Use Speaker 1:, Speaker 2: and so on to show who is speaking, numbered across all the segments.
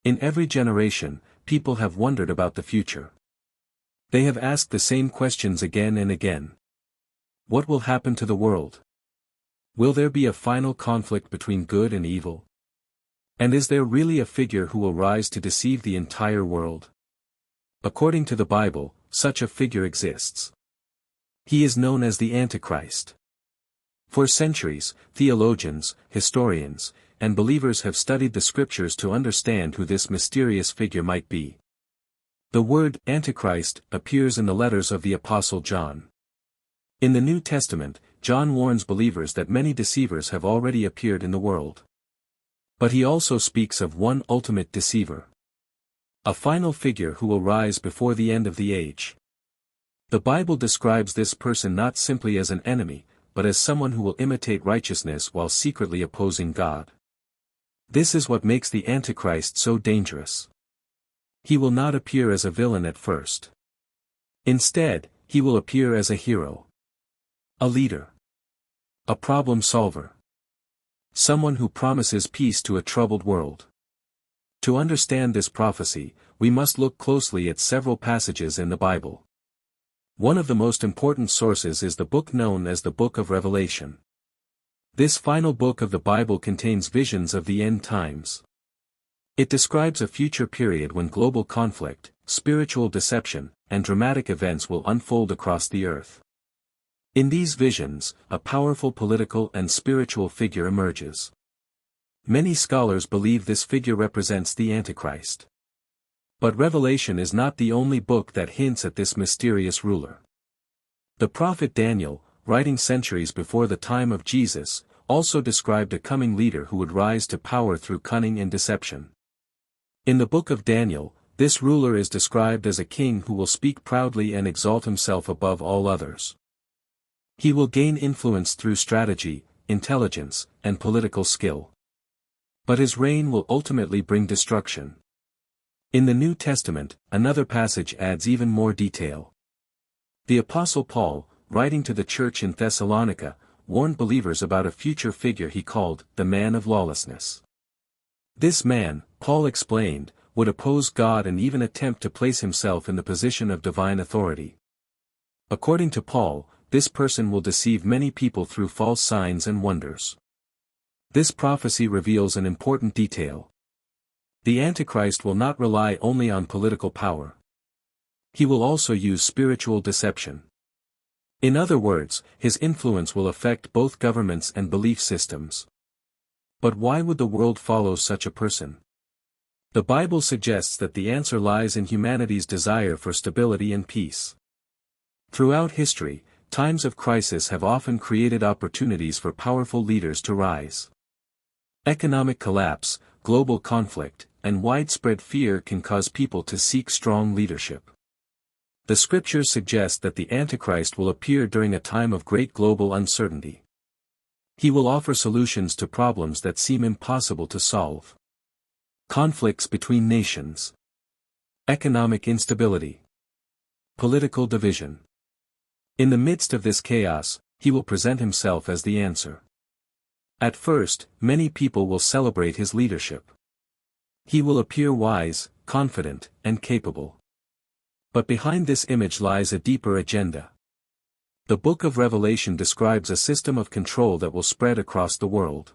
Speaker 1: In every generation, people have wondered about the future. They have asked the same questions again and again. What will happen to the world? Will there be a final conflict between good and evil? And is there really a figure who will rise to deceive the entire world? According to the Bible, such a figure exists. He is known as the Antichrist. For centuries, theologians, historians, and believers have studied the scriptures to understand who this mysterious figure might be. The word Antichrist appears in the letters of the Apostle John. In the New Testament, John warns believers that many deceivers have already appeared in the world. But he also speaks of one ultimate deceiver. A final figure who will rise before the end of the age. The Bible describes this person not simply as an enemy, but as someone who will imitate righteousness while secretly opposing God. This is what makes the Antichrist so dangerous. He will not appear as a villain at first. Instead, he will appear as a hero. A leader. A problem solver. Someone who promises peace to a troubled world. To understand this prophecy, we must look closely at several passages in the Bible. One of the most important sources is the book known as the Book of Revelation. This final book of the Bible contains visions of the end times. It describes a future period when global conflict, spiritual deception, and dramatic events will unfold across the earth. In these visions, a powerful political and spiritual figure emerges. Many scholars believe this figure represents the Antichrist. But Revelation is not the only book that hints at this mysterious ruler. The prophet Daniel, writing centuries before the time of Jesus, also described a coming leader who would rise to power through cunning and deception. In the book of Daniel, this ruler is described as a king who will speak proudly and exalt himself above all others. He will gain influence through strategy, intelligence, and political skill. But his reign will ultimately bring destruction. In the New Testament, another passage adds even more detail. The Apostle Paul, writing to the church in Thessalonica, warned believers about a future figure he called the man of lawlessness. This man, Paul explained, would oppose God and even attempt to place himself in the position of divine authority. According to Paul, this person will deceive many people through false signs and wonders. This prophecy reveals an important detail. The Antichrist will not rely only on political power. He will also use spiritual deception. In other words, his influence will affect both governments and belief systems. But why would the world follow such a person? The Bible suggests that the answer lies in humanity's desire for stability and peace. Throughout history, times of crisis have often created opportunities for powerful leaders to rise. Economic collapse, global conflict, and widespread fear can cause people to seek strong leadership. The scriptures suggest that the Antichrist will appear during a time of great global uncertainty. He will offer solutions to problems that seem impossible to solve. Conflicts between nations. Economic instability. Political division. In the midst of this chaos, he will present himself as the answer. At first, many people will celebrate his leadership. He will appear wise, confident, and capable. But behind this image lies a deeper agenda. The book of Revelation describes a system of control that will spread across the world.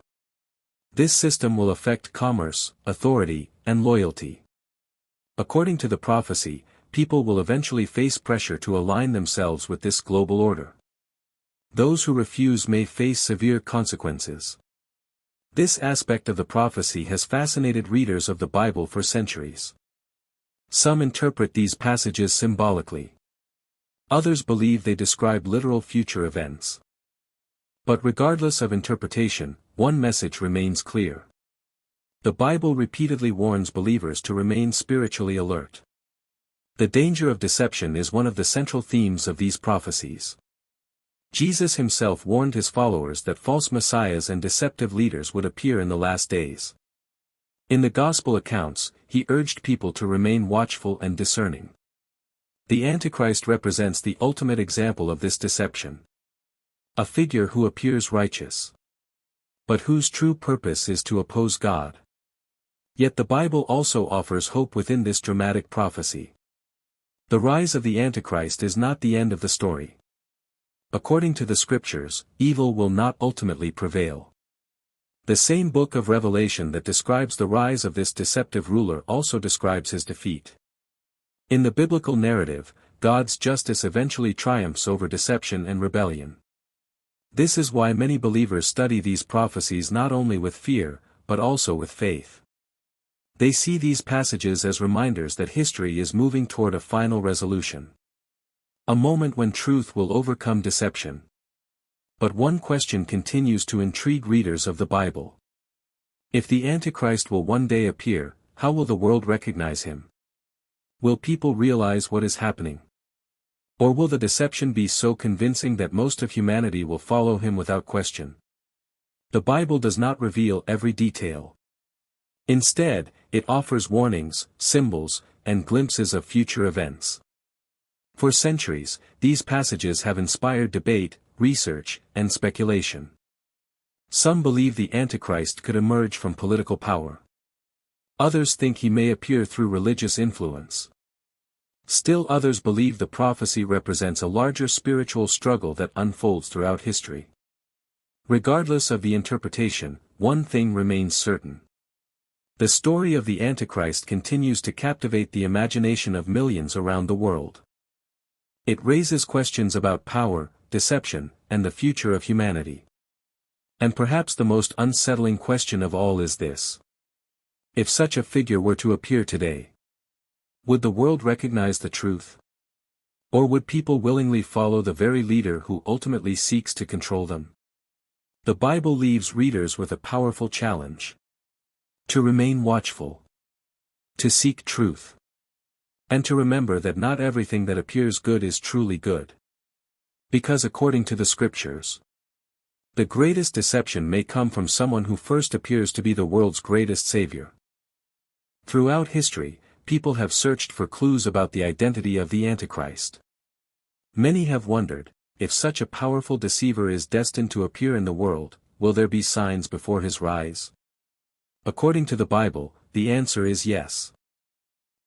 Speaker 1: This system will affect commerce, authority, and loyalty. According to the prophecy, people will eventually face pressure to align themselves with this global order. Those who refuse may face severe consequences. This aspect of the prophecy has fascinated readers of the Bible for centuries. Some interpret these passages symbolically. Others believe they describe literal future events. But regardless of interpretation, one message remains clear. The Bible repeatedly warns believers to remain spiritually alert. The danger of deception is one of the central themes of these prophecies. Jesus himself warned his followers that false messiahs and deceptive leaders would appear in the last days. In the Gospel accounts, he urged people to remain watchful and discerning. The Antichrist represents the ultimate example of this deception. A figure who appears righteous, but whose true purpose is to oppose God. Yet the Bible also offers hope within this dramatic prophecy. The rise of the Antichrist is not the end of the story. According to the Scriptures, evil will not ultimately prevail. The same book of Revelation that describes the rise of this deceptive ruler also describes his defeat. In the biblical narrative, God's justice eventually triumphs over deception and rebellion. This is why many believers study these prophecies not only with fear, but also with faith. They see these passages as reminders that history is moving toward a final resolution. A moment when truth will overcome deception. But one question continues to intrigue readers of the Bible. If the Antichrist will one day appear, how will the world recognize him? Will people realize what is happening? Or will the deception be so convincing that most of humanity will follow him without question? The Bible does not reveal every detail. Instead, it offers warnings, symbols, and glimpses of future events. For centuries, these passages have inspired debate, research, and speculation. Some believe the Antichrist could emerge from political power. Others think he may appear through religious influence. Still others believe the prophecy represents a larger spiritual struggle that unfolds throughout history. Regardless of the interpretation, one thing remains certain. The story of the Antichrist continues to captivate the imagination of millions around the world. It raises questions about power, deception, and the future of humanity. And perhaps the most unsettling question of all is this. If such a figure were to appear today, would the world recognize the truth? Or would people willingly follow the very leader who ultimately seeks to control them? The Bible leaves readers with a powerful challenge. To remain watchful. To seek truth. And to remember that not everything that appears good is truly good. Because according to the Scriptures, the greatest deception may come from someone who first appears to be the world's greatest savior. Throughout history, people have searched for clues about the identity of the Antichrist. Many have wondered, if such a powerful deceiver is destined to appear in the world, will there be signs before his rise? According to the Bible, the answer is yes.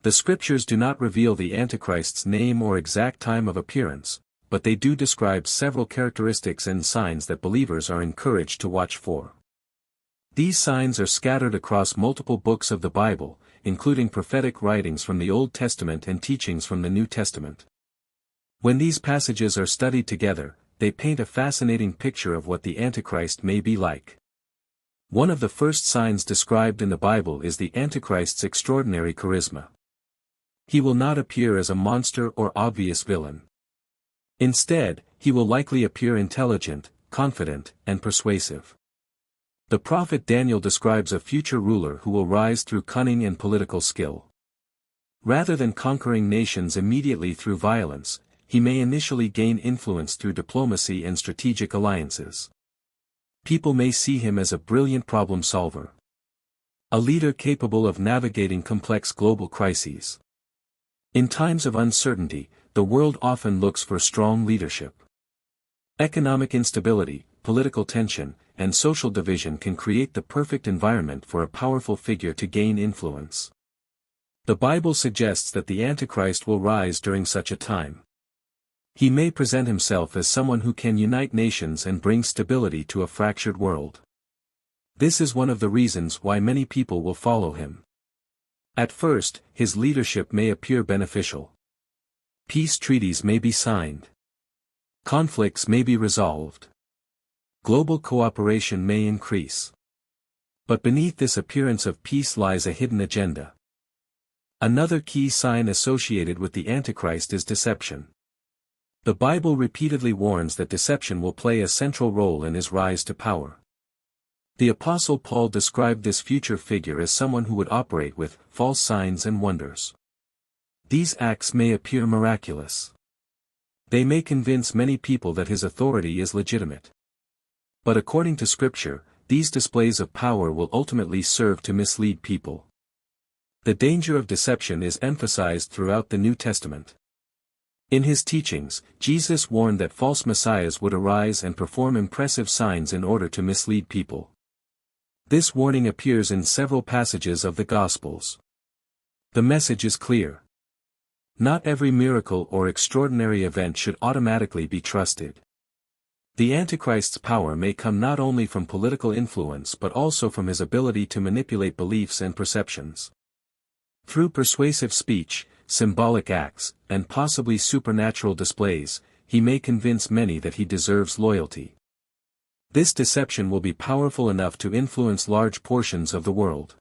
Speaker 1: The Scriptures do not reveal the Antichrist's name or exact time of appearance, but they do describe several characteristics and signs that believers are encouraged to watch for. These signs are scattered across multiple books of the Bible, including prophetic writings from the Old Testament and teachings from the New Testament. When these passages are studied together, they paint a fascinating picture of what the Antichrist may be like. One of the first signs described in the Bible is the Antichrist's extraordinary charisma. He will not appear as a monster or obvious villain. Instead, he will likely appear intelligent, confident, and persuasive. The prophet Daniel describes a future ruler who will rise through cunning and political skill. Rather than conquering nations immediately through violence, he may initially gain influence through diplomacy and strategic alliances. People may see him as a brilliant problem solver. A leader capable of navigating complex global crises. In times of uncertainty, the world often looks for strong leadership. Economic instability, political tension, and social division can create the perfect environment for a powerful figure to gain influence. The Bible suggests that the Antichrist will rise during such a time. He may present himself as someone who can unite nations and bring stability to a fractured world. This is one of the reasons why many people will follow him. At first, his leadership may appear beneficial. Peace treaties may be signed. Conflicts may be resolved. Global cooperation may increase. But beneath this appearance of peace lies a hidden agenda. Another key sign associated with the Antichrist is deception. The Bible repeatedly warns that deception will play a central role in his rise to power. The Apostle Paul described this future figure as someone who would operate with false signs and wonders. These acts may appear miraculous. They may convince many people that his authority is legitimate. But according to Scripture, these displays of power will ultimately serve to mislead people. The danger of deception is emphasized throughout the New Testament. In his teachings, Jesus warned that false messiahs would arise and perform impressive signs in order to mislead people. This warning appears in several passages of the Gospels. The message is clear. Not every miracle or extraordinary event should automatically be trusted. The Antichrist's power may come not only from political influence but also from his ability to manipulate beliefs and perceptions. Through persuasive speech, symbolic acts, and possibly supernatural displays, he may convince many that he deserves loyalty. This deception will be powerful enough to influence large portions of the world.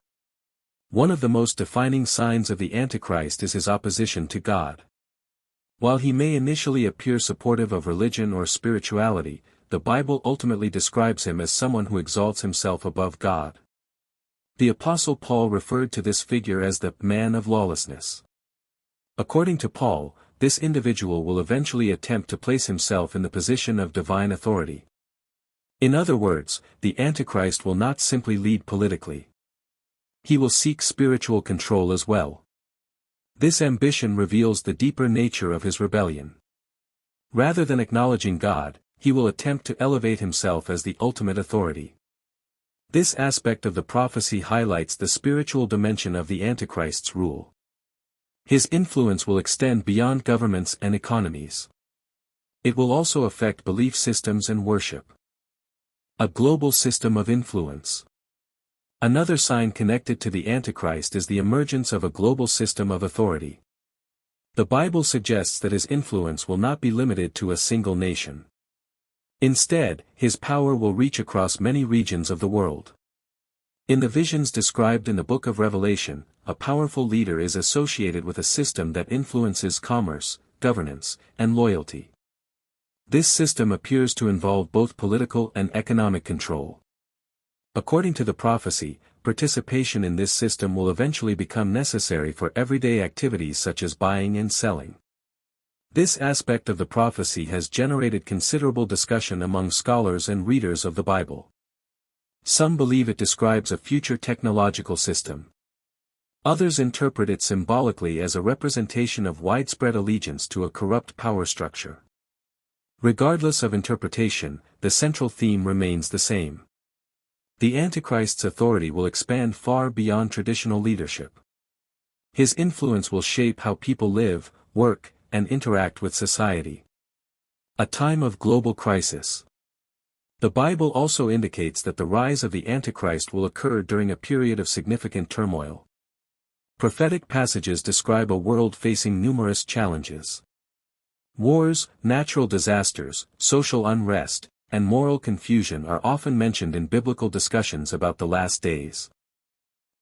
Speaker 1: One of the most defining signs of the Antichrist is his opposition to God. While he may initially appear supportive of religion or spirituality, the Bible ultimately describes him as someone who exalts himself above God. The Apostle Paul referred to this figure as the man of lawlessness. According to Paul, this individual will eventually attempt to place himself in the position of divine authority. In other words, the Antichrist will not simply lead politically. He will seek spiritual control as well. This ambition reveals the deeper nature of his rebellion. Rather than acknowledging God, he will attempt to elevate himself as the ultimate authority. This aspect of the prophecy highlights the spiritual dimension of the Antichrist's rule. His influence will extend beyond governments and economies. It will also affect belief systems and worship. A global system of influence. Another sign connected to the Antichrist is the emergence of a global system of authority. The Bible suggests that his influence will not be limited to a single nation. Instead, his power will reach across many regions of the world. In the visions described in the book of Revelation, a powerful leader is associated with a system that influences commerce, governance, and loyalty. This system appears to involve both political and economic control. According to the prophecy, participation in this system will eventually become necessary for everyday activities such as buying and selling. This aspect of the prophecy has generated considerable discussion among scholars and readers of the Bible. Some believe it describes a future technological system. Others interpret it symbolically as a representation of widespread allegiance to a corrupt power structure. Regardless of interpretation, the central theme remains the same. The Antichrist's authority will expand far beyond traditional leadership. His influence will shape how people live, work, and interact with society. A time of global crisis. The Bible also indicates that the rise of the Antichrist will occur during a period of significant turmoil. Prophetic passages describe a world facing numerous challenges. Wars, natural disasters, social unrest, and moral confusion are often mentioned in biblical discussions about the last days.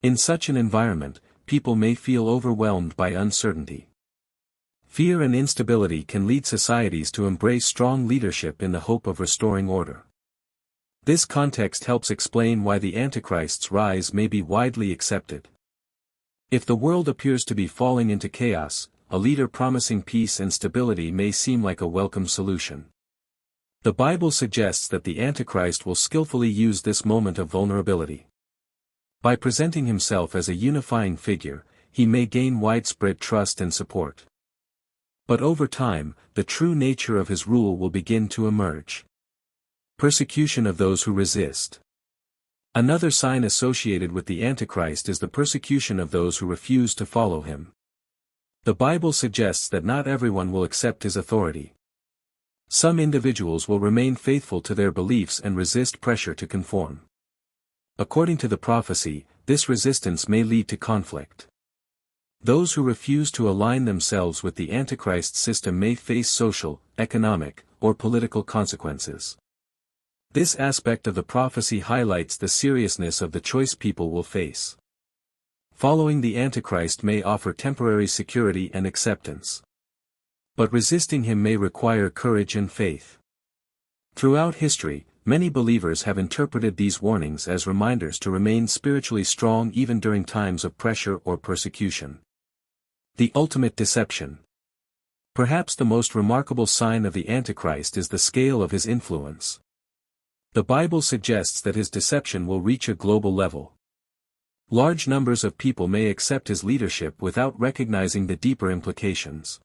Speaker 1: In such an environment, people may feel overwhelmed by uncertainty. Fear and instability can lead societies to embrace strong leadership in the hope of restoring order. This context helps explain why the Antichrist's rise may be widely accepted. If the world appears to be falling into chaos, a leader promising peace and stability may seem like a welcome solution. The Bible suggests that the Antichrist will skillfully use this moment of vulnerability. By presenting himself as a unifying figure, he may gain widespread trust and support. But over time, the true nature of his rule will begin to emerge. Persecution of those who resist. Another sign associated with the Antichrist is the persecution of those who refuse to follow him. The Bible suggests that not everyone will accept his authority. Some individuals will remain faithful to their beliefs and resist pressure to conform. According to the prophecy, this resistance may lead to conflict. Those who refuse to align themselves with the Antichrist system may face social, economic, or political consequences. This aspect of the prophecy highlights the seriousness of the choice people will face. Following the Antichrist may offer temporary security and acceptance. But resisting him may require courage and faith. Throughout history, many believers have interpreted these warnings as reminders to remain spiritually strong even during times of pressure or persecution. The ultimate deception. Perhaps the most remarkable sign of the Antichrist is the scale of his influence. The Bible suggests that his deception will reach a global level. Large numbers of people may accept his leadership without recognizing the deeper implications.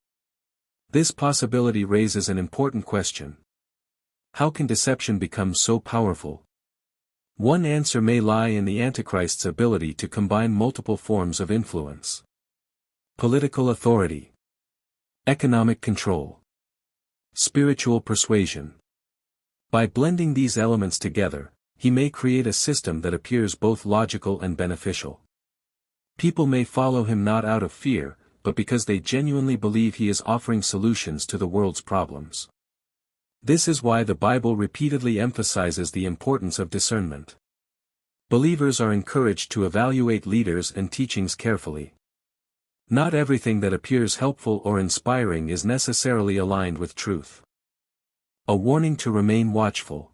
Speaker 1: This possibility raises an important question. How can deception become so powerful? One answer may lie in the Antichrist's ability to combine multiple forms of influence. Political authority, economic control, spiritual persuasion. By blending these elements together, he may create a system that appears both logical and beneficial. People may follow him not out of fear, but because they genuinely believe he is offering solutions to the world's problems. This is why the Bible repeatedly emphasizes the importance of discernment. Believers are encouraged to evaluate leaders and teachings carefully. Not everything that appears helpful or inspiring is necessarily aligned with truth. A warning to remain watchful.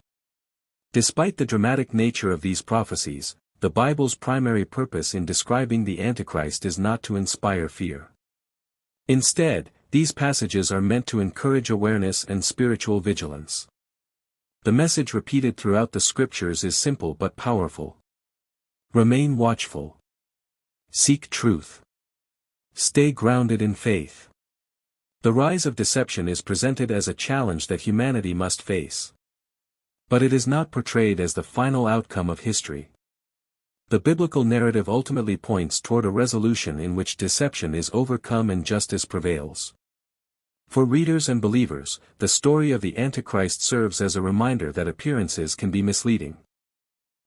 Speaker 1: Despite the dramatic nature of these prophecies, the Bible's primary purpose in describing the Antichrist is not to inspire fear. Instead, these passages are meant to encourage awareness and spiritual vigilance. The message repeated throughout the scriptures is simple but powerful. Remain watchful. Seek truth. Stay grounded in faith. The rise of deception is presented as a challenge that humanity must face. But it is not portrayed as the final outcome of history. The biblical narrative ultimately points toward a resolution in which deception is overcome and justice prevails. For readers and believers, the story of the Antichrist serves as a reminder that appearances can be misleading.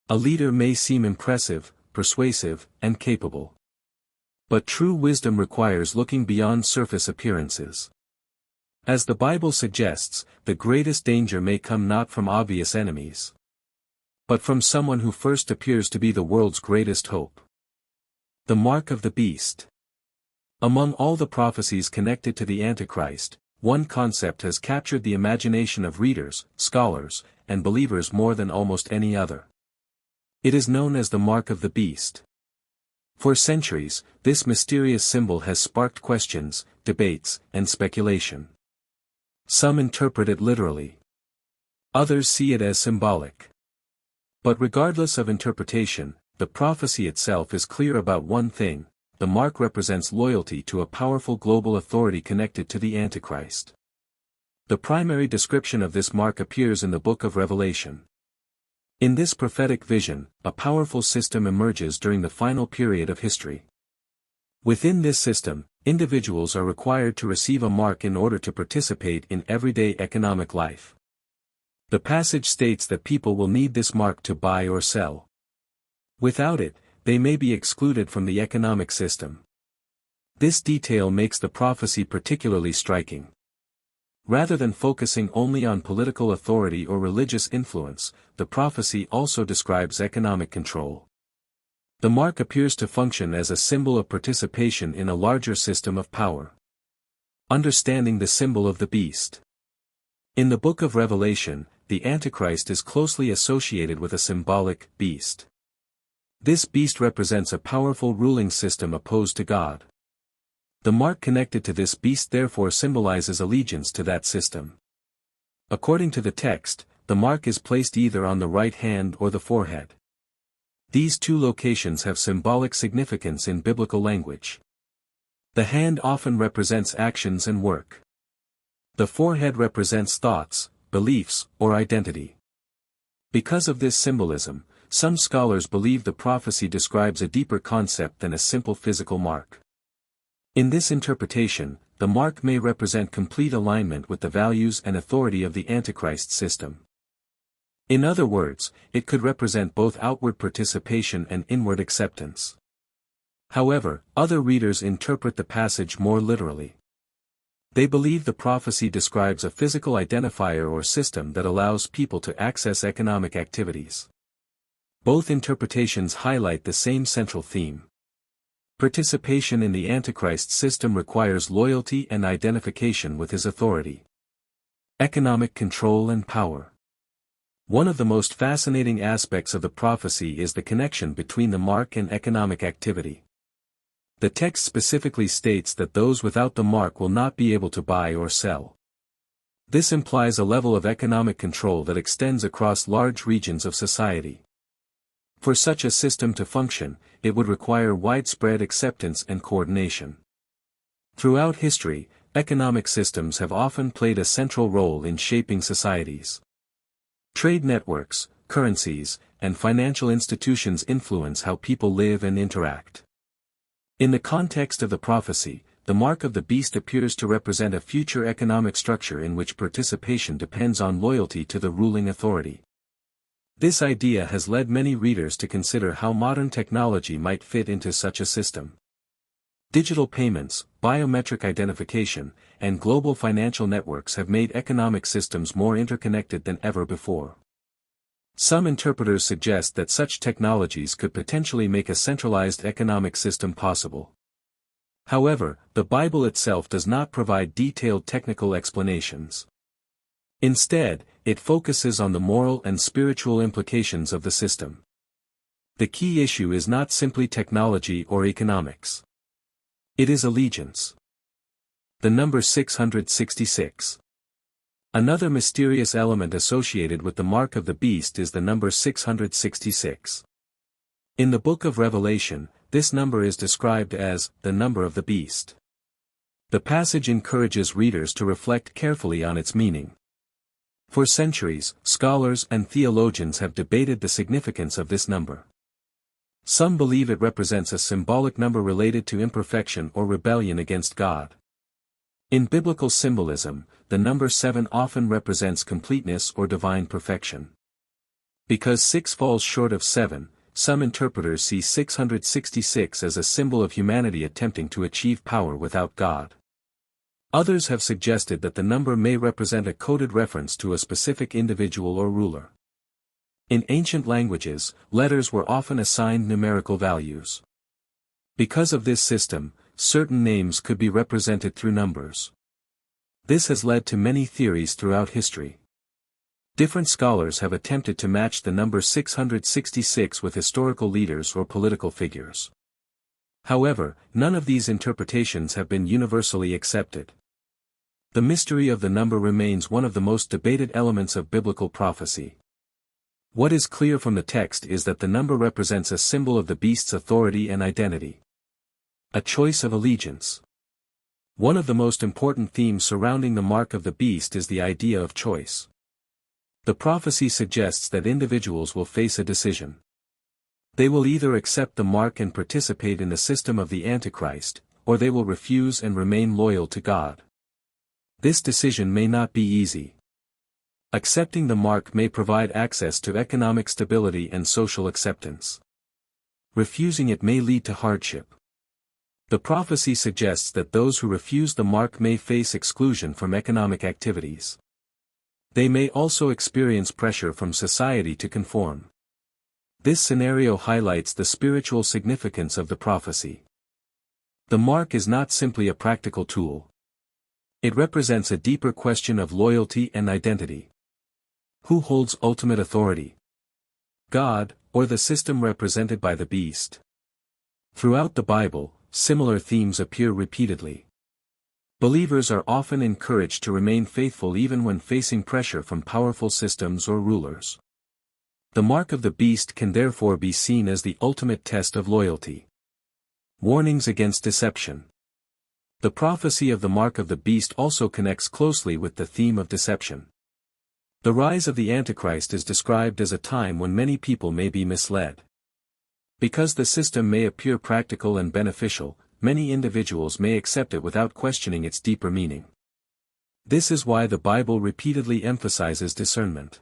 Speaker 1: A leader may seem impressive, persuasive, and capable. But true wisdom requires looking beyond surface appearances. As the Bible suggests, the greatest danger may come not from obvious enemies, but from someone who first appears to be the world's greatest hope. The mark of the beast. Among all the prophecies connected to the Antichrist, one concept has captured the imagination of readers, scholars, and believers more than almost any other. It is known as the mark of the beast. For centuries, this mysterious symbol has sparked questions, debates, and speculation. Some interpret it literally. Others see it as symbolic. But regardless of interpretation, the prophecy itself is clear about one thing: the mark represents loyalty to a powerful global authority connected to the Antichrist. The primary description of this mark appears in the book of Revelation. In this prophetic vision, a powerful system emerges during the final period of history. Within this system, individuals are required to receive a mark in order to participate in everyday economic life. The passage states that people will need this mark to buy or sell. Without it, they may be excluded from the economic system. This detail makes the prophecy particularly striking. Rather than focusing only on political authority or religious influence, the prophecy also describes economic control. The mark appears to function as a symbol of participation in a larger system of power. Understanding the symbol of the beast. In the book of Revelation, the Antichrist is closely associated with a symbolic beast. This beast represents a powerful ruling system opposed to God. The mark connected to this beast therefore symbolizes allegiance to that system. According to the text, the mark is placed either on the right hand or the forehead. These two locations have symbolic significance in biblical language. The hand often represents actions and work. The forehead represents thoughts, beliefs, or identity. Because of this symbolism, some scholars believe the prophecy describes a deeper concept than a simple physical mark. In this interpretation, the mark may represent complete alignment with the values and authority of the Antichrist system. In other words, it could represent both outward participation and inward acceptance. However, other readers interpret the passage more literally. They believe the prophecy describes a physical identifier or system that allows people to access economic activities. Both interpretations highlight the same central theme. Participation in the Antichrist system requires loyalty and identification with his authority. Economic control and power. One of the most fascinating aspects of the prophecy is the connection between the mark and economic activity. The text specifically states that those without the mark will not be able to buy or sell. This implies a level of economic control that extends across large regions of society. For such a system to function, it would require widespread acceptance and coordination. Throughout history, economic systems have often played a central role in shaping societies. Trade networks, currencies, and financial institutions influence how people live and interact. In the context of the prophecy, the mark of the beast appears to represent a future economic structure in which participation depends on loyalty to the ruling authority. This idea has led many readers to consider how modern technology might fit into such a system. Digital payments, biometric identification, and global financial networks have made economic systems more interconnected than ever before. Some interpreters suggest that such technologies could potentially make a centralized economic system possible. However, the Bible itself does not provide detailed technical explanations. Instead, it focuses on the moral and spiritual implications of the system. The key issue is not simply technology or economics. It is allegiance. The number 666. Another mysterious element associated with the mark of the beast is the number 666. In the book of Revelation, this number is described as the number of the beast. The passage encourages readers to reflect carefully on its meaning. For centuries, scholars and theologians have debated the significance of this number. Some believe it represents a symbolic number related to imperfection or rebellion against God. In biblical symbolism, the number 7 often represents completeness or divine perfection. Because 6 falls short of 7, some interpreters see 666 as a symbol of humanity attempting to achieve power without God. Others have suggested that the number may represent a coded reference to a specific individual or ruler. In ancient languages, letters were often assigned numerical values. Because of this system, certain names could be represented through numbers. This has led to many theories throughout history. Different scholars have attempted to match the number 666 with historical leaders or political figures. However, none of these interpretations have been universally accepted. The mystery of the number remains one of the most debated elements of biblical prophecy. What is clear from the text is that the number represents a symbol of the beast's authority and identity. A choice of allegiance. One of the most important themes surrounding the mark of the beast is the idea of choice. The prophecy suggests that individuals will face a decision. They will either accept the mark and participate in the system of the Antichrist, or they will refuse and remain loyal to God. This decision may not be easy. Accepting the mark may provide access to economic stability and social acceptance. Refusing it may lead to hardship. The prophecy suggests that those who refuse the mark may face exclusion from economic activities. They may also experience pressure from society to conform. This scenario highlights the spiritual significance of the prophecy. The mark is not simply a practical tool. It represents a deeper question of loyalty and identity. Who holds ultimate authority? God, or the system represented by the beast? Throughout the Bible, similar themes appear repeatedly. Believers are often encouraged to remain faithful even when facing pressure from powerful systems or rulers. The mark of the beast can therefore be seen as the ultimate test of loyalty. Warnings against deception. The prophecy of the mark of the beast also connects closely with the theme of deception. The rise of the Antichrist is described as a time when many people may be misled. Because the system may appear practical and beneficial, many individuals may accept it without questioning its deeper meaning. This is why the Bible repeatedly emphasizes discernment.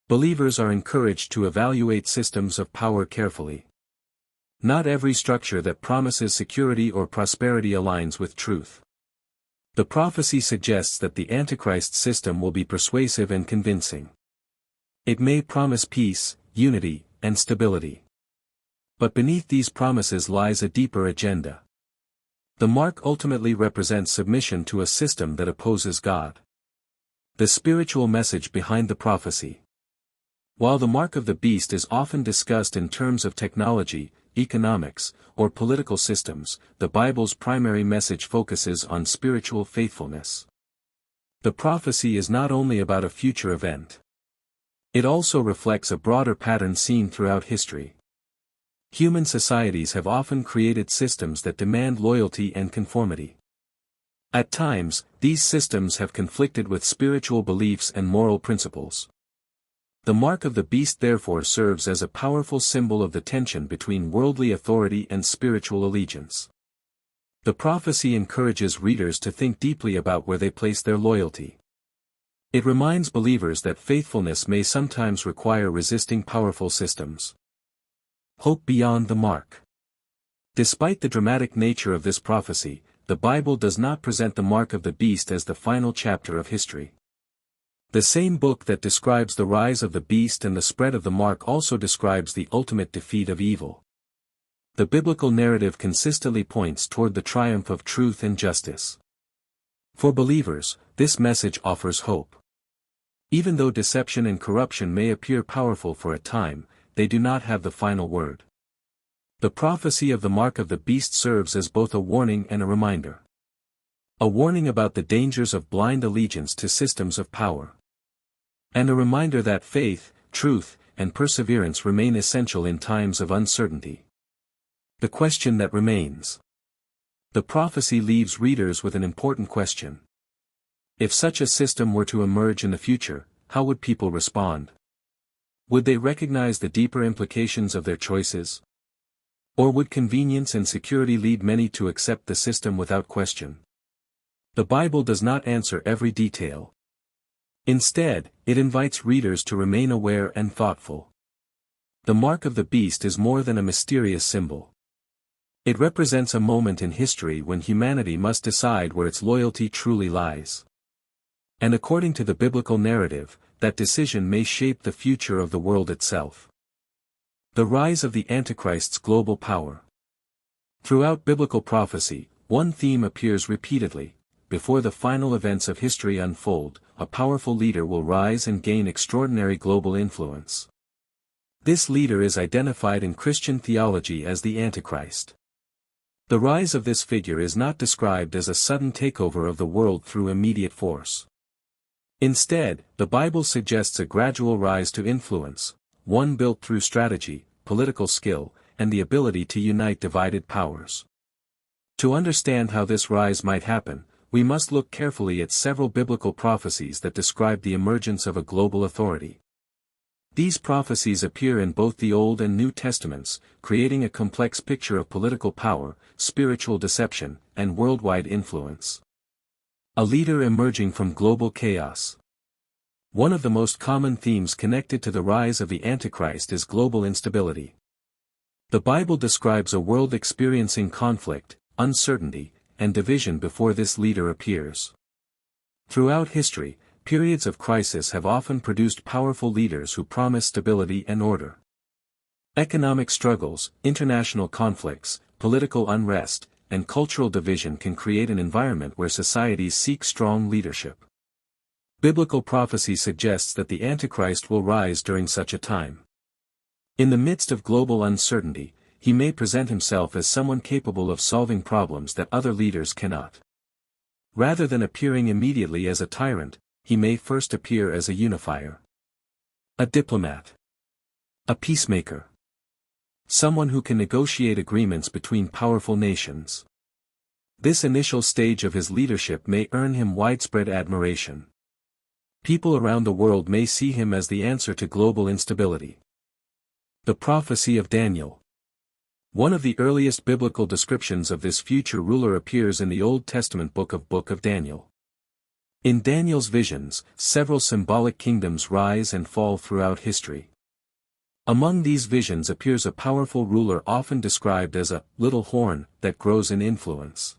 Speaker 1: Believers are encouraged to evaluate systems of power carefully. Not every structure that promises security or prosperity aligns with truth. The prophecy suggests that the Antichrist system will be persuasive and convincing. It may promise peace, unity, and stability. But beneath these promises lies a deeper agenda. The mark ultimately represents submission to a system that opposes God. The spiritual message behind the prophecy. While the mark of the beast is often discussed in terms of technology, economics, or political systems, the Bible's primary message focuses on spiritual faithfulness. The prophecy is not only about a future event. It also reflects a broader pattern seen throughout history. Human societies have often created systems that demand loyalty and conformity. At times, these systems have conflicted with spiritual beliefs and moral principles. The mark of the beast therefore serves as a powerful symbol of the tension between worldly authority and spiritual allegiance. The prophecy encourages readers to think deeply about where they place their loyalty. It reminds believers that faithfulness may sometimes require resisting powerful systems. Hope beyond the mark. Despite the dramatic nature of this prophecy, the Bible does not present the mark of the beast as the final chapter of history. The same book that describes the rise of the beast and the spread of the mark also describes the ultimate defeat of evil. The biblical narrative consistently points toward the triumph of truth and justice. For believers, this message offers hope. Even though deception and corruption may appear powerful for a time, they do not have the final word. The prophecy of the mark of the beast serves as both a warning and a reminder. A warning about the dangers of blind allegiance to systems of power. And a reminder that faith, truth, and perseverance remain essential in times of uncertainty. The question that remains. The prophecy leaves readers with an important question. If such a system were to emerge in the future, how would people respond? Would they recognize the deeper implications of their choices? Or would convenience and security lead many to accept the system without question? The Bible does not answer every detail. Instead, it invites readers to remain aware and thoughtful. The mark of the beast is more than a mysterious symbol. It represents a moment in history when humanity must decide where its loyalty truly lies. And according to the biblical narrative, that decision may shape the future of the world itself. The rise of the Antichrist's global power. Throughout biblical prophecy, one theme appears repeatedly. Before the final events of history unfold, a powerful leader will rise and gain extraordinary global influence. This leader is identified in Christian theology as the Antichrist. The rise of this figure is not described as a sudden takeover of the world through immediate force. Instead, the Bible suggests a gradual rise to influence, one built through strategy, political skill, and the ability to unite divided powers. To understand how this rise might happen, we must look carefully at several biblical prophecies that describe the emergence of a global authority. These prophecies appear in both the Old and New Testaments, creating a complex picture of political power, spiritual deception, and worldwide influence. A leader emerging from global chaos. One of the most common themes connected to the rise of the Antichrist is global instability. The Bible describes a world experiencing conflict, uncertainty, and division before this leader appears. Throughout history, periods of crisis have often produced powerful leaders who promise stability and order. Economic struggles, international conflicts, political unrest, and cultural division can create an environment where societies seek strong leadership. Biblical prophecy suggests that the Antichrist will rise during such a time. In the midst of global uncertainty, he may present himself as someone capable of solving problems that other leaders cannot. Rather than appearing immediately as a tyrant, he may first appear as a unifier. A diplomat. A peacemaker. Someone who can negotiate agreements between powerful nations. This initial stage of his leadership may earn him widespread admiration. People around the world may see him as the answer to global instability. The prophecy of Daniel. One of the earliest biblical descriptions of this future ruler appears in the Old Testament book of Daniel. In Daniel's visions, several symbolic kingdoms rise and fall throughout history. Among these visions appears a powerful ruler often described as a little horn that grows in influence.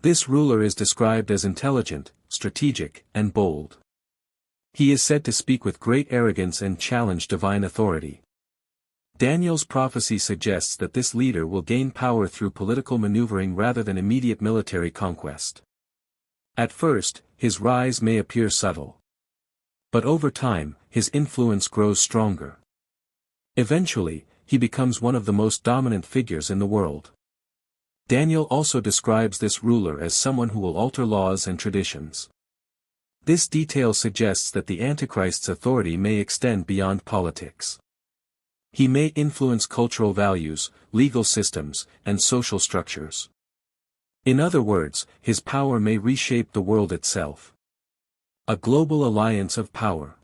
Speaker 1: This ruler is described as intelligent, strategic, and bold. He is said to speak with great arrogance and challenge divine authority. Daniel's prophecy suggests that this leader will gain power through political maneuvering rather than immediate military conquest. At first, his rise may appear subtle. But over time, his influence grows stronger. Eventually, he becomes one of the most dominant figures in the world. Daniel also describes this ruler as someone who will alter laws and traditions. This detail suggests that the Antichrist's authority may extend beyond politics. He may influence cultural values, legal systems, and social structures. In other words, his power may reshape the world itself. A global alliance of power.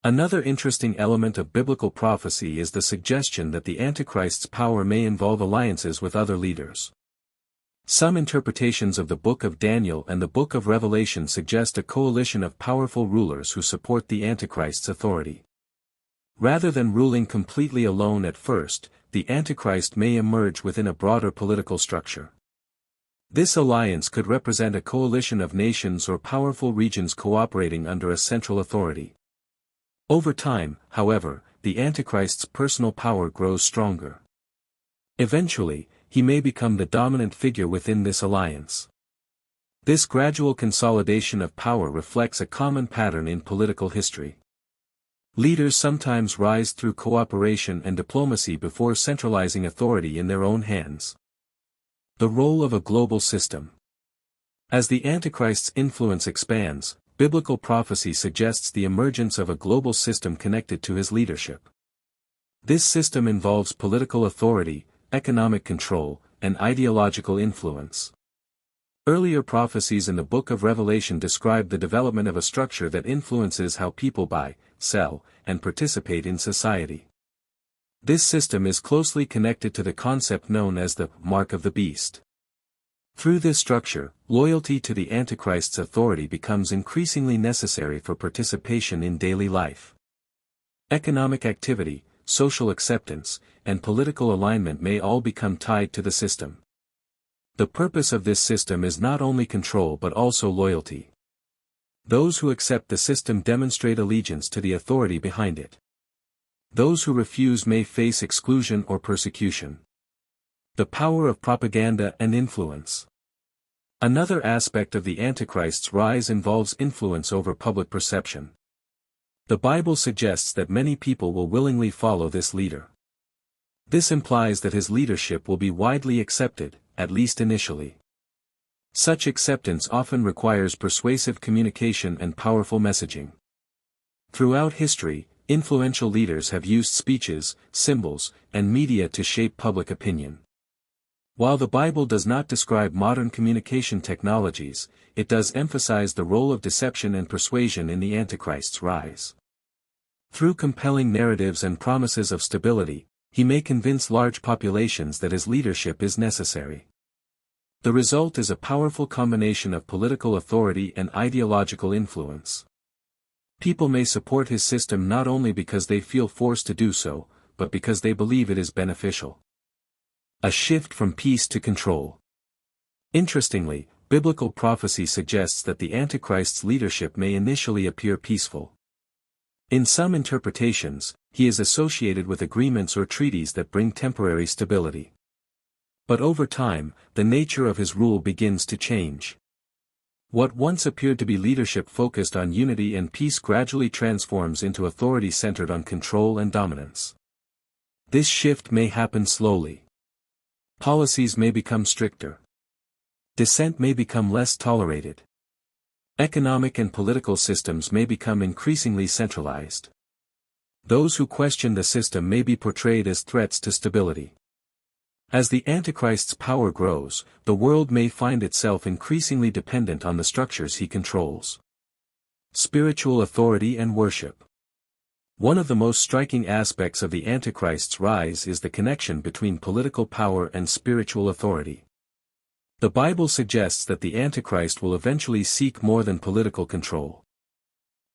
Speaker 1: Another interesting element of biblical prophecy is the suggestion that the Antichrist's power may involve alliances with other leaders. Some interpretations of the Book of Daniel and the Book of Revelation suggest a coalition of powerful rulers who support the Antichrist's authority. Rather than ruling completely alone at first, the Antichrist may emerge within a broader political structure. This alliance could represent a coalition of nations or powerful regions cooperating under a central authority. Over time, however, the Antichrist's personal power grows stronger. Eventually, he may become the dominant figure within this alliance. This gradual consolidation of power reflects a common pattern in political history. Leaders sometimes rise through cooperation and diplomacy before centralizing authority in their own hands. The role of a global system. As the Antichrist's influence expands, biblical prophecy suggests the emergence of a global system connected to his leadership. This system involves political authority, economic control, and ideological influence. Earlier prophecies in the Book of Revelation describe the development of a structure that influences how people buy, sell, and participate in society. This system is closely connected to the concept known as the mark of the beast. Through this structure, loyalty to the Antichrist's authority becomes increasingly necessary for participation in daily life. Economic activity, social acceptance, and political alignment may all become tied to the system. The purpose of this system is not only control but also loyalty. Those who accept the system demonstrate allegiance to the authority behind it. Those who refuse may face exclusion or persecution. The power of propaganda and influence. Another aspect of the Antichrist's rise involves influence over public perception. The Bible suggests that many people will willingly follow this leader. This implies that his leadership will be widely accepted, at least initially. Such acceptance often requires persuasive communication and powerful messaging. Throughout history, influential leaders have used speeches, symbols, and media to shape public opinion. While the Bible does not describe modern communication technologies, it does emphasize the role of deception and persuasion in the Antichrist's rise. Through compelling narratives and promises of stability, he may convince large populations that his leadership is necessary. The result is a powerful combination of political authority and ideological influence. People may support his system not only because they feel forced to do so, but because they believe it is beneficial. A shift from peace to control. Interestingly, biblical prophecy suggests that the Antichrist's leadership may initially appear peaceful. In some interpretations, he is associated with agreements or treaties that bring temporary stability. But over time, the nature of his rule begins to change. What once appeared to be leadership focused on unity and peace gradually transforms into authority centered on control and dominance. This shift may happen slowly. Policies may become stricter. Dissent may become less tolerated. Economic and political systems may become increasingly centralized. Those who question the system may be portrayed as threats to stability. As the Antichrist's power grows, the world may find itself increasingly dependent on the structures he controls. Spiritual authority and worship. One of the most striking aspects of the Antichrist's rise is the connection between political power and spiritual authority. The Bible suggests that the Antichrist will eventually seek more than political control.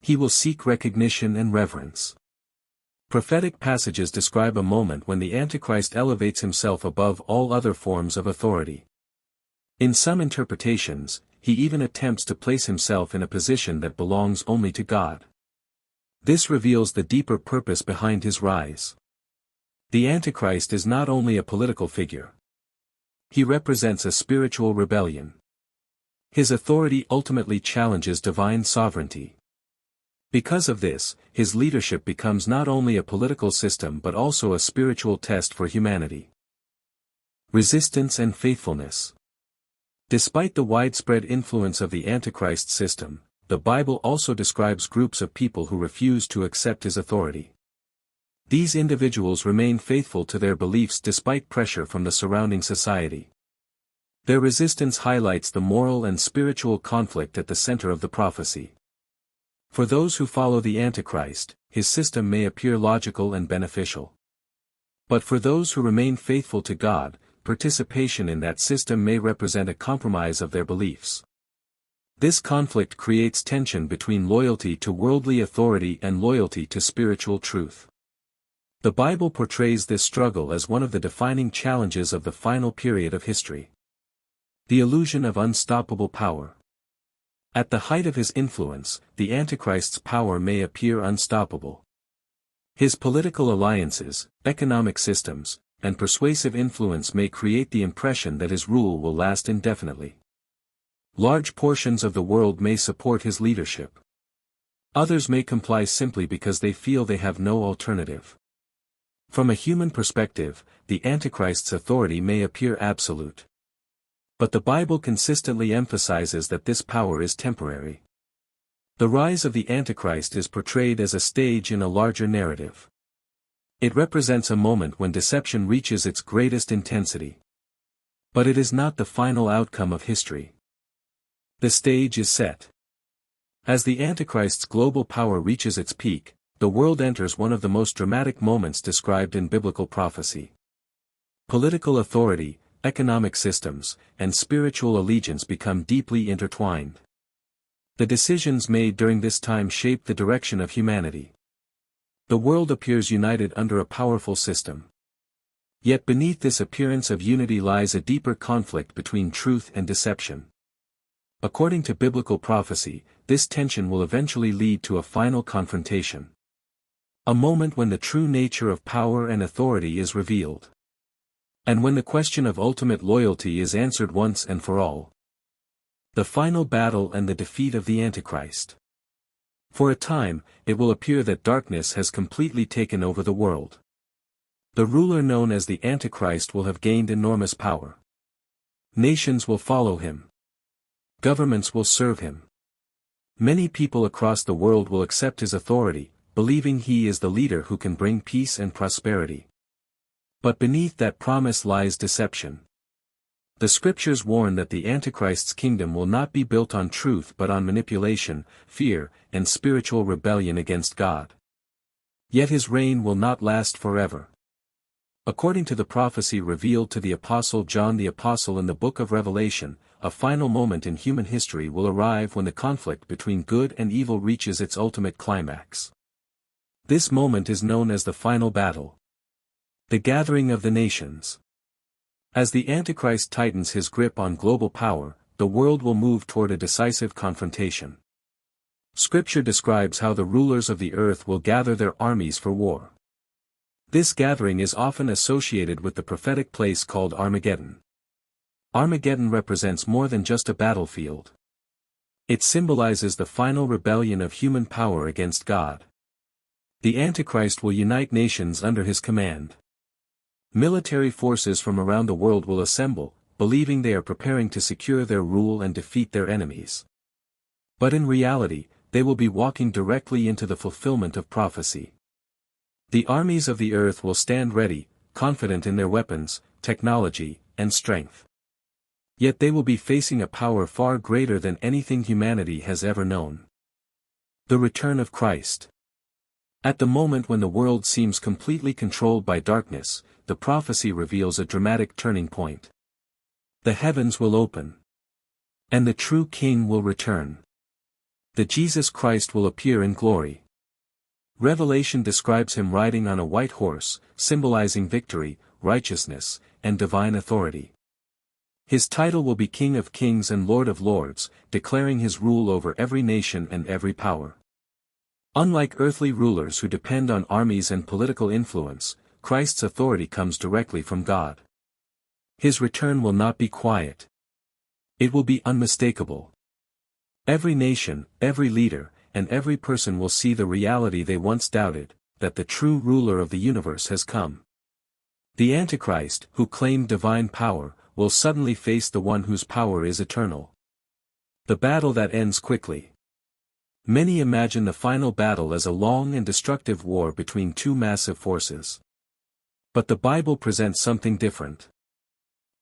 Speaker 1: He will seek recognition and reverence. Prophetic passages describe a moment when the Antichrist elevates himself above all other forms of authority. In some interpretations, he even attempts to place himself in a position that belongs only to God. This reveals the deeper purpose behind his rise. The Antichrist is not only a political figure. He represents a spiritual rebellion. His authority ultimately challenges divine sovereignty. Because of this, his leadership becomes not only a political system but also a spiritual test for humanity. Resistance and faithfulness. Despite the widespread influence of the Antichrist system, the Bible also describes groups of people who refuse to accept his authority. These individuals remain faithful to their beliefs despite pressure from the surrounding society. Their resistance highlights the moral and spiritual conflict at the center of the prophecy. For those who follow the Antichrist, his system may appear logical and beneficial. But for those who remain faithful to God, participation in that system may represent a compromise of their beliefs. This conflict creates tension between loyalty to worldly authority and loyalty to spiritual truth. The Bible portrays this struggle as one of the defining challenges of the final period of history. The illusion of unstoppable power. At the height of his influence, the Antichrist's power may appear unstoppable. His political alliances, economic systems, and persuasive influence may create the impression that his rule will last indefinitely. Large portions of the world may support his leadership. Others may comply simply because they feel they have no alternative. From a human perspective, the Antichrist's authority may appear absolute. But the Bible consistently emphasizes that this power is temporary. The rise of the Antichrist is portrayed as a stage in a larger narrative. It represents a moment when deception reaches its greatest intensity. But it is not the final outcome of history. The stage is set. As the Antichrist's global power reaches its peak, the world enters one of the most dramatic moments described in biblical prophecy. Political authority, economic systems, and spiritual allegiance become deeply intertwined. The decisions made during this time shape the direction of humanity. The world appears united under a powerful system. Yet beneath this appearance of unity lies a deeper conflict between truth and deception. According to biblical prophecy, this tension will eventually lead to a final confrontation. A moment when the true nature of power and authority is revealed. And when the question of ultimate loyalty is answered once and for all. The final battle and the defeat of the Antichrist. For a time, it will appear that darkness has completely taken over the world. The ruler known as the Antichrist will have gained enormous power. Nations will follow him. Governments will serve him. Many people across the world will accept his authority, believing he is the leader who can bring peace and prosperity. But beneath that promise lies deception. The scriptures warn that the Antichrist's kingdom will not be built on truth but on manipulation, fear, and spiritual rebellion against God. Yet his reign will not last forever. According to the prophecy revealed to the Apostle John the Apostle in the book of Revelation, a final moment in human history will arrive when the conflict between good and evil reaches its ultimate climax. This moment is known as the final battle. The gathering of the nations. As the Antichrist tightens his grip on global power, the world will move toward a decisive confrontation. Scripture describes how the rulers of the earth will gather their armies for war. This gathering is often associated with the prophetic place called Armageddon. Armageddon represents more than just a battlefield. It symbolizes the final rebellion of human power against God. The Antichrist will unite nations under his command. Military forces from around the world will assemble, believing they are preparing to secure their rule and defeat their enemies. But in reality, they will be walking directly into the fulfillment of prophecy. The armies of the earth will stand ready, confident in their weapons, technology, and strength. Yet they will be facing a power far greater than anything humanity has ever known. The return of Christ. At the moment when the world seems completely controlled by darkness, the prophecy reveals a dramatic turning point. The heavens will open. And the true King will return. The Jesus Christ will appear in glory. Revelation describes him riding on a white horse, symbolizing victory, righteousness, and divine authority. His title will be King of Kings and Lord of Lords, declaring his rule over every nation and every power. Unlike earthly rulers who depend on armies and political influence, Christ's authority comes directly from God. His return will not be quiet. It will be unmistakable. Every nation, every leader, and every person will see the reality they once doubted, that the true ruler of the universe has come. The Antichrist, who claimed divine power, will suddenly face the one whose power is eternal. The battle that ends quickly. Many imagine the final battle as a long and destructive war between two massive forces. But the Bible presents something different.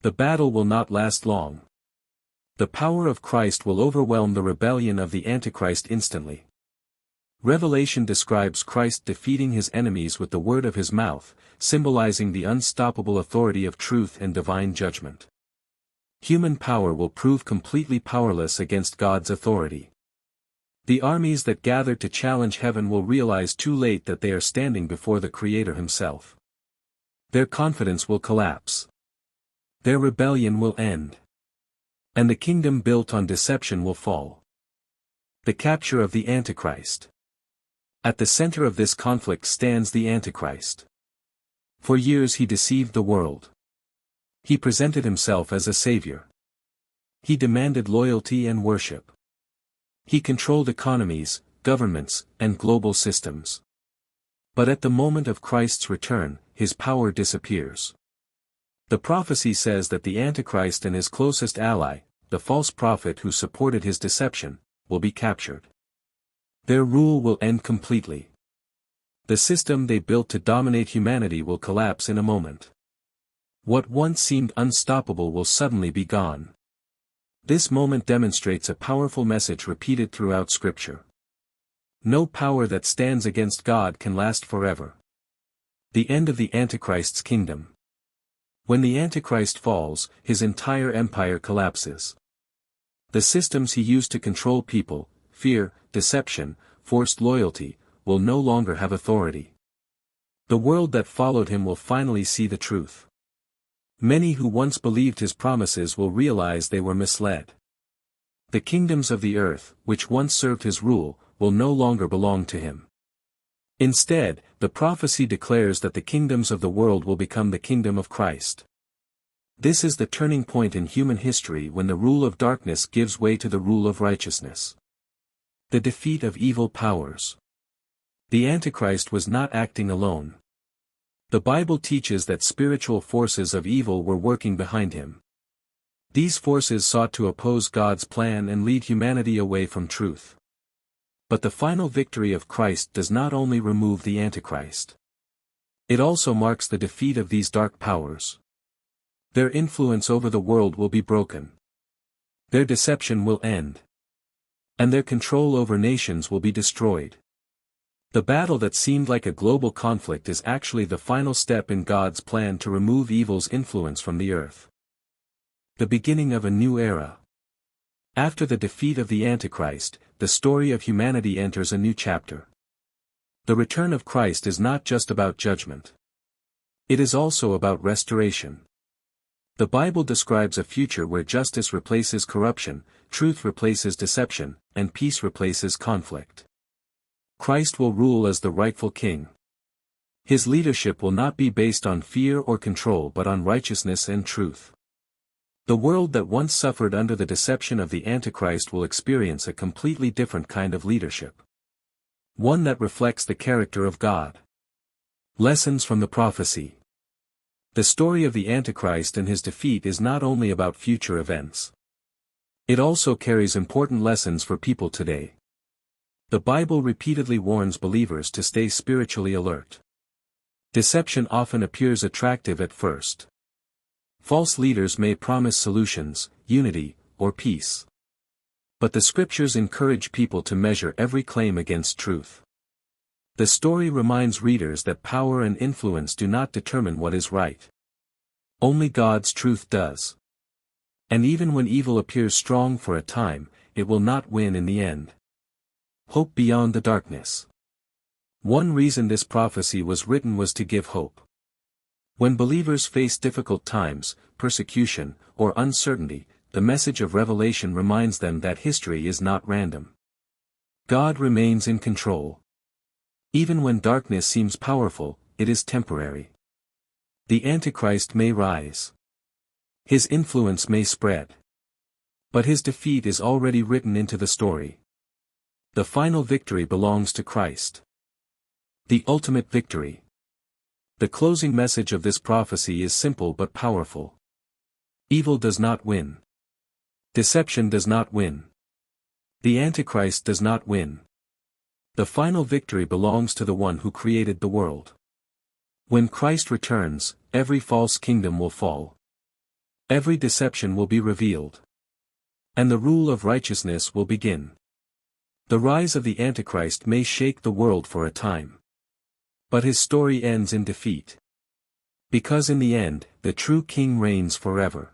Speaker 1: The battle will not last long. The power of Christ will overwhelm the rebellion of the Antichrist instantly. Revelation describes Christ defeating his enemies with the word of his mouth, symbolizing the unstoppable authority of truth and divine judgment. Human power will prove completely powerless against God's authority. The armies that gather to challenge heaven will realize too late that they are standing before the Creator himself. Their confidence will collapse. Their rebellion will end. And the kingdom built on deception will fall. The capture of the Antichrist. At the center of this conflict stands the Antichrist. For years he deceived the world. He presented himself as a savior. He demanded loyalty and worship. He controlled economies, governments, and global systems. But at the moment of Christ's return, his power disappears. The prophecy says that the Antichrist and his closest ally, the false prophet who supported his deception, will be captured. Their rule will end completely. The system they built to dominate humanity will collapse in a moment. What once seemed unstoppable will suddenly be gone. This moment demonstrates a powerful message repeated throughout Scripture. No power that stands against God can last forever. The end of the Antichrist's kingdom. When the Antichrist falls, his entire empire collapses. The systems he used to control people, fear, deception, forced loyalty, will no longer have authority. The world that followed him will finally see the truth. Many who once believed his promises will realize they were misled. The kingdoms of the earth, which once served his rule, will no longer belong to him. Instead, the prophecy declares that the kingdoms of the world will become the kingdom of Christ. This is the turning point in human history when the rule of darkness gives way to the rule of righteousness. The defeat of evil powers. The Antichrist was not acting alone. The Bible teaches that spiritual forces of evil were working behind him. These forces sought to oppose God's plan and lead humanity away from truth. But the final victory of Christ does not only remove the Antichrist. It also marks the defeat of these dark powers. Their influence over the world will be broken. Their deception will end. And their control over nations will be destroyed. The battle that seemed like a global conflict is actually the final step in God's plan to remove evil's influence from the earth. The beginning of a new era. After the defeat of the Antichrist, the story of humanity enters a new chapter. The return of Christ is not just about judgment. It is also about restoration. The Bible describes a future where justice replaces corruption, truth replaces deception, and peace replaces conflict. Christ will rule as the rightful king. His leadership will not be based on fear or control but on righteousness and truth. The world that once suffered under the deception of the Antichrist will experience a completely different kind of leadership. One that reflects the character of God. Lessons from the prophecy. The story of the Antichrist and his defeat is not only about future events. It also carries important lessons for people today. The Bible repeatedly warns believers to stay spiritually alert. Deception often appears attractive at first. False leaders may promise solutions, unity, or peace. But the Scriptures encourage people to measure every claim against truth. The story reminds readers that power and influence do not determine what is right. Only God's truth does. And even when evil appears strong for a time, it will not win in the end. Hope beyond the darkness. One reason this prophecy was written was to give hope. When believers face difficult times, persecution, or uncertainty, the message of Revelation reminds them that history is not random. God remains in control. Even when darkness seems powerful, it is temporary. The Antichrist may rise. His influence may spread. But his defeat is already written into the story. The final victory belongs to Christ. The ultimate victory. The closing message of this prophecy is simple but powerful. Evil does not win. Deception does not win. The Antichrist does not win. The final victory belongs to the one who created the world. When Christ returns, every false kingdom will fall. Every deception will be revealed. And the rule of righteousness will begin. The rise of the Antichrist may shake the world for a time. But his story ends in defeat. Because in the end, the true king reigns forever.